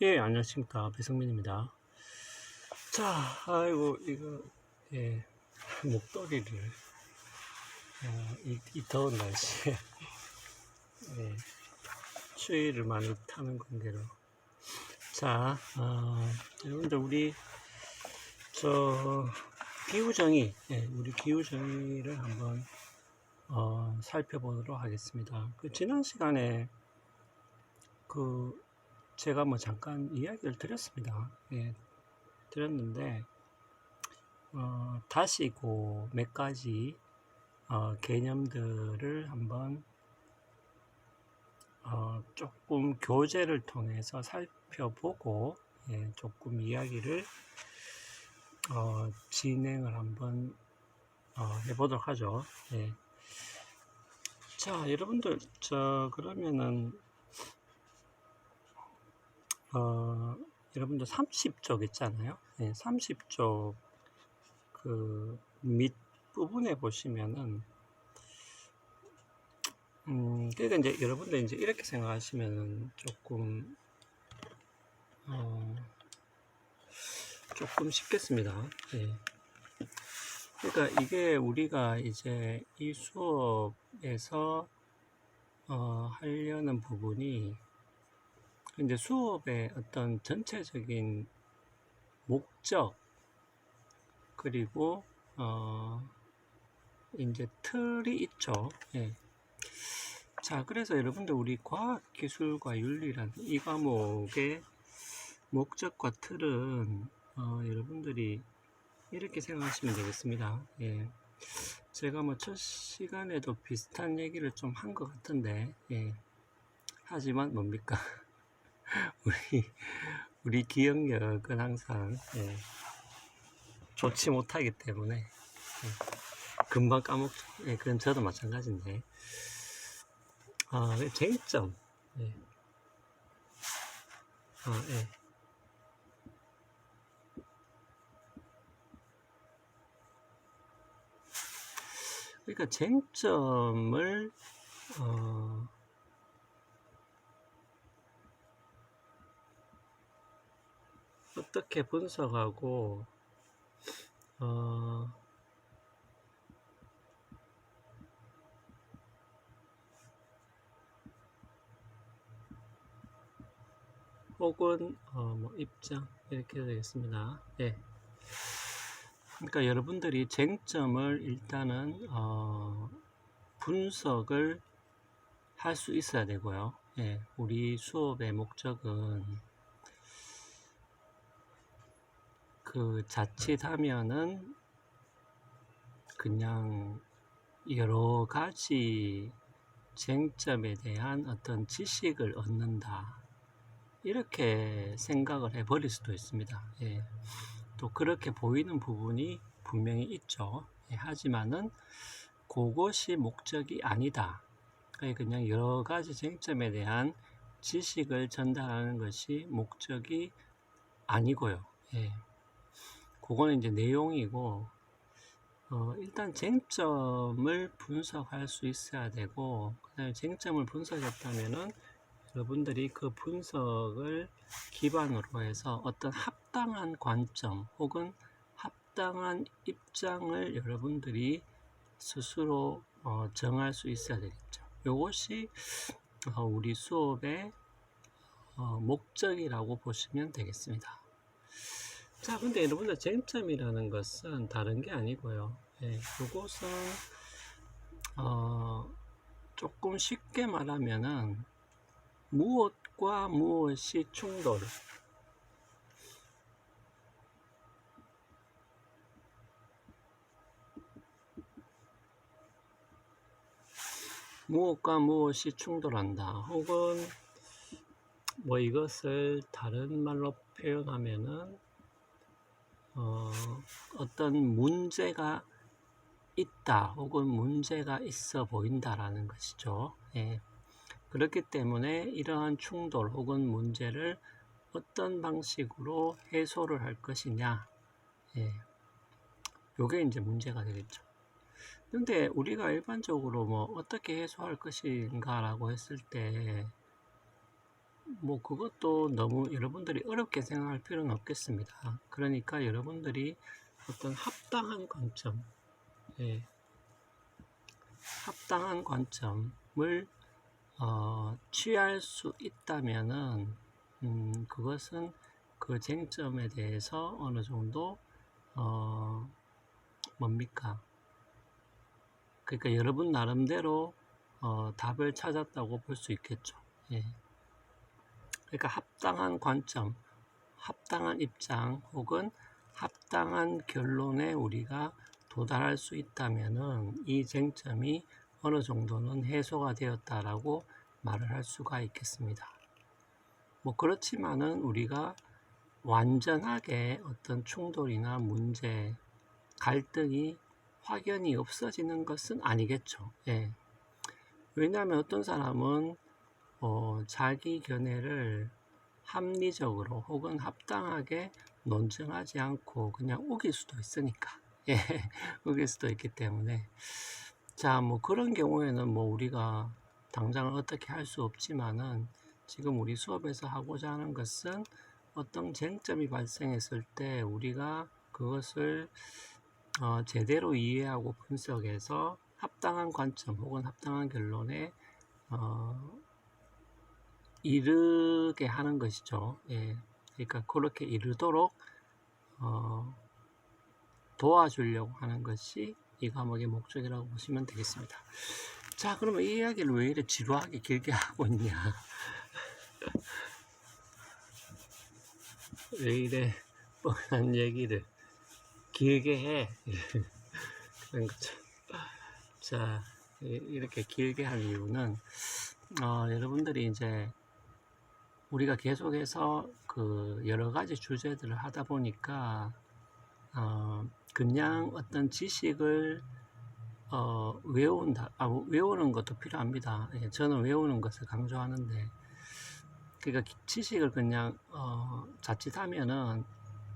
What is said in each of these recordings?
예, 안녕하십니까. 배성민입니다. 자, 아이고, 이거, 예, 목도리를, 이 더운 날씨에, 예, 추위를 많이 타는 관계로. 자, 여러분들, 저, 기후정의, 우리 기후정의를 한번, 살펴보도록 하겠습니다. 지난 시간에, 제가 뭐 잠깐 이야기를 드렸습니다. 예, 드렸는데, 다시 몇 가지 개념들을 한번 조금 교재를 통해서 살펴보고 조금 이야기를 진행을 한번 해보도록 하죠. 예. 자, 여러분들, 그러면은 여러분들 30쪽 있잖아요. 예, 30쪽 그 밑부분에 보시면은 그러니까 이제 여러분들 이제 이렇게 생각하시면 조금 쉽겠습니다. 예. 그러니까 이게 우리가 이제 이 수업에서 하려는 부분이 이제 수업의 어떤 전체적인 목적 그리고 이제 틀이 있죠. 예. 자, 그래서 여러분들 우리 과학, 기술과 윤리라는 이 과목의 목적과 틀은 여러분들이 이렇게 생각하시면 되겠습니다. 예. 제가 뭐 첫 시간에도 비슷한 얘기를 좀 한 것 같은데, 예. 하지만 뭡니까? 우리 기억력은 항상, 예. 좋지 못하기 때문에, 예. 금방 까먹죠. 예. 그건 저도 마찬가지인데. 쟁점. 예. 예. 그러니까 쟁점을 어떻게 분석하고 혹은 뭐 입장 이렇게 되겠습니다. 예. 그러니까 여러분들이 쟁점을 일단은 분석을 할 수 있어야 되고요. 예. 우리 수업의 목적은 자칫하면은 그냥 여러 가지 쟁점에 대한 어떤 지식을 얻는다. 이렇게 생각을 해버릴 수도 있습니다. 예. 또 그렇게 보이는 부분이 분명히 있죠. 예. 하지만은 그것이 목적이 아니다. 그냥 여러 가지 쟁점에 대한 지식을 전달하는 것이 목적이 아니고요. 예. 그거는 이제 내용이고, 일단 쟁점을 분석할 수 있어야 되고, 그다음에 쟁점을 분석했다면은 여러분들이 그 분석을 기반으로 해서 어떤 합당한 관점 혹은 합당한 입장을 여러분들이 스스로 정할 수 있어야 되겠죠. 이것이 우리 수업의 목적이라고 보시면 되겠습니다. 자, 근데 여러분들 쟁점이라는 것은 다른 게 아니고요. 예, 이것은 조금 쉽게 말하면은 무엇과 무엇이 충돌, 무엇과 무엇이 충돌한다. 혹은 뭐 이것을 다른 말로 표현하면은 어떤 문제가 있다 혹은 문제가 있어 보인다라는 것이죠. 예. 그렇기 때문에 이러한 충돌 혹은 문제를 어떤 방식으로 해소를 할 것이냐, 예. 요게 이제 문제가 되겠죠. 근데 우리가 일반적으로 뭐 어떻게 해소할 것인가 라고 했을 때 뭐 그것도 너무 여러분들이 어렵게 생각할 필요는 없겠습니다. 그러니까 여러분들이 어떤 합당한 관점, 예, 합당한 관점을 취할 수 있다면은 그것은 그 쟁점에 대해서 어느 정도 뭡니까? 그러니까 여러분 나름대로 답을 찾았다고 볼 수 있겠죠. 예. 그러니까 합당한 관점, 합당한 입장 혹은 합당한 결론에 우리가 도달할 수 있다면은 이 쟁점이 어느 정도는 해소가 되었다라고 말을 할 수가 있겠습니다. 뭐 그렇지만은 우리가 완전하게 어떤 충돌이나 문제, 갈등이 확연히 없어지는 것은 아니겠죠. 예. 왜냐하면 어떤 사람은 자기 견해를 합리적으로 혹은 합당하게 논증하지 않고 그냥 우길 수도 있으니까. 예, 우길 수도 있기 때문에. 자, 뭐 그런 경우에는 뭐 우리가 당장 어떻게 할 수 없지만은 지금 우리 수업에서 하고자 하는 것은 어떤 쟁점이 발생했을 때 우리가 그것을 제대로 이해하고 분석해서 합당한 관점 혹은 합당한 결론에 이르게 하는 것이죠. 예. 그러니까 그렇게 이르도록 도와주려고 하는 것이 이 과목의 목적이라고 보시면 되겠습니다. 자, 그러면 이 이야기를 왜 이렇게 지루하게 길게 하고 있냐? 왜 이래 뻔한 얘기를 길게 해? 그런 거죠. 자, 이렇게 길게 한 이유는 여러분들이 이제 우리가 계속해서 그 여러 가지 주제들을 하다 보니까 그냥 어떤 지식을 외우는 것도 필요합니다. 예, 저는 외우는 것을 강조하는데, 그러니까 지식을 그냥 자칫하면은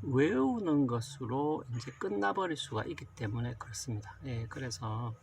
외우는 것으로 이제 끝나버릴 수가 있기 때문에 그렇습니다. 예, 그래서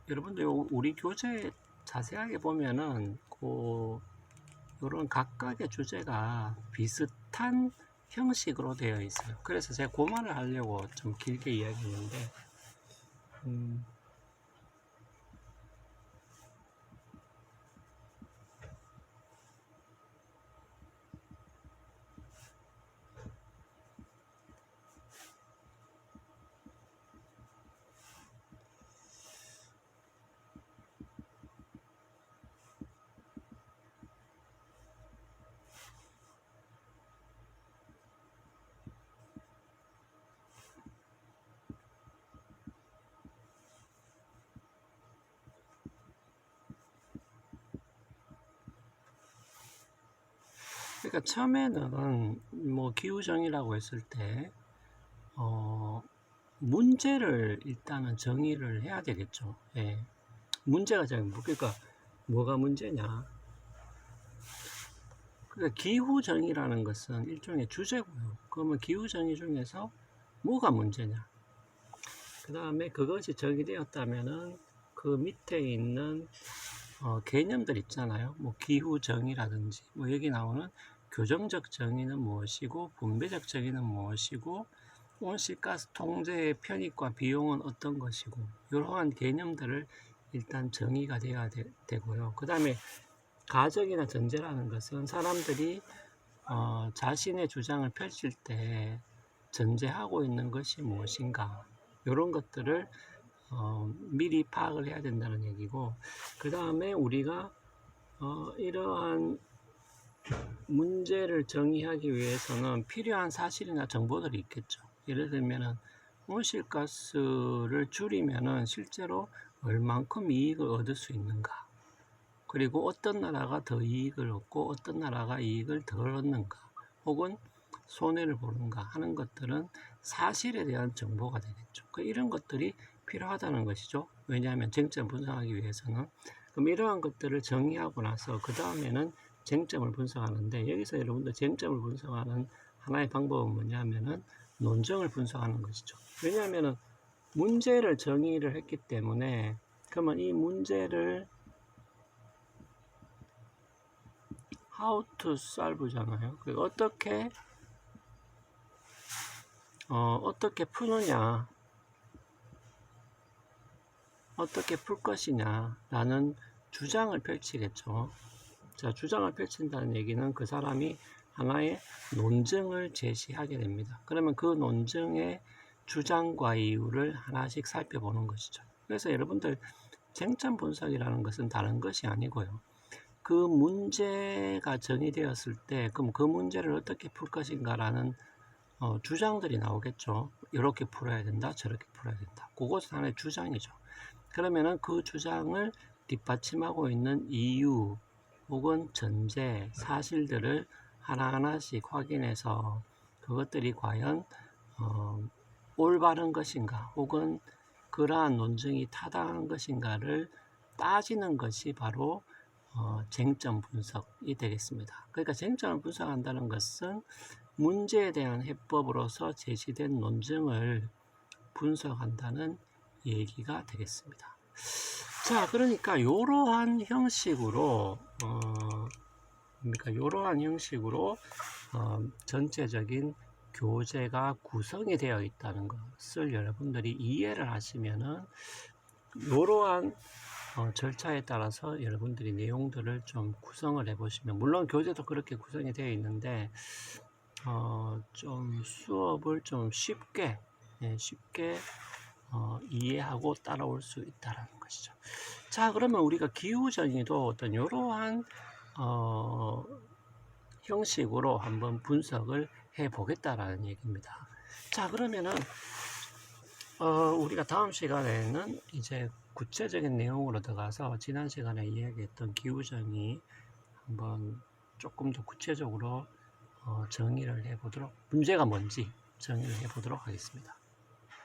여러분들 우리 교재 자세하게 보면은 이런 각각의 주제가 비슷한 형식으로 되어 있어요. 그래서 제가 그 말을 하려고 좀 길게 이야기했는데, 그러니까 처음에는 뭐 기후정의라고 했을 때 문제를 일단은 정의를 해야 되겠죠. 예. 문제가 그러니까 뭐가 문제냐? 그러니까 기후정의라는 것은 일종의 주제고요. 그러면 기후정의 중에서 뭐가 문제냐? 그 다음에 그것이 정의되었다면은 그 밑에 있는 개념들 있잖아요. 뭐 기후정의라든지 뭐 여기 나오는 교정적 정의는 무엇이고 분배적 정의는 무엇이고 온실가스 통제의 편익과 비용은 어떤 것이고 이러한 개념들을 일단 정의가 되어야 되고요. 그 다음에 가정이나 전제라는 것은 사람들이 자신의 주장을 펼칠 때 전제하고 있는 것이 무엇인가 이런 것들을 미리 파악을 해야 된다는 얘기고, 그 다음에 우리가 이러한 문제를 정의하기 위해서는 필요한 사실이나 정보들이 있겠죠. 예를 들면은 온실가스를 줄이면은 실제로 얼만큼 이익을 얻을 수 있는가, 그리고 어떤 나라가 더 이익을 얻고 어떤 나라가 이익을 덜 얻는가 혹은 손해를 보는가 하는 것들은 사실에 대한 정보가 되겠죠. 이런 것들이 필요하다는 것이죠. 왜냐하면 쟁점 분석하기 위해서는. 그럼 이러한 것들을 정의하고 나서 그 다음에는 쟁점을 분석하는데, 여기서 여러분들 쟁점을 분석하는 하나의 방법은 뭐냐면은 논증을 분석하는 것이죠. 왜냐하면은 문제를 정의를 했기 때문에 그러면 이 문제를 how to solve잖아요. 어떻게 푸느냐, 어떻게 풀 것이냐라는 주장을 펼치겠죠. 자, 주장을 펼친다는 얘기는 그 사람이 하나의 논증을 제시하게 됩니다. 그러면 그 논증의 주장과 이유를 하나씩 살펴보는 것이죠. 그래서 여러분들 쟁점 분석이라는 것은 다른 것이 아니고요. 그 문제가 정의되었을 때 그럼 그 문제를 어떻게 풀 것인가라는 주장들이 나오겠죠. 이렇게 풀어야 된다, 저렇게 풀어야 된다. 그것은 하나의 주장이죠. 그러면은 그 주장을 뒷받침하고 있는 이유 혹은 전제, 사실들을 하나하나씩 확인해서 그것들이 과연 올바른 것인가 혹은 그러한 논증이 타당한 것인가를 따지는 것이 바로 쟁점 분석이 되겠습니다. 그러니까 쟁점을 분석한다는 것은 문제에 대한 해법으로서 제시된 논증을 분석한다는 얘기가 되겠습니다. 자, 그러니까 이러한 형식으로 전체적인 교재가 구성이 되어 있다는 것을 여러분들이 이해를 하시면은 이러한 절차에 따라서 여러분들이 내용들을 좀 구성을 해보시면, 물론 교재도 그렇게 구성이 되어 있는데 좀 수업을 좀 쉽게 이해하고 따라올 수 있다는 것이죠. 자, 그러면 우리가 기후정의도 어떤 이러한 형식으로 한번 분석을 해 보겠다라는 얘기입니다. 자, 그러면은 우리가 다음 시간에는 이제 구체적인 내용으로 들어가서 지난 시간에 이야기했던 기후정의 한번 조금 더 구체적으로 정의를 해보도록, 문제가 뭔지 정의를 해보도록 하겠습니다.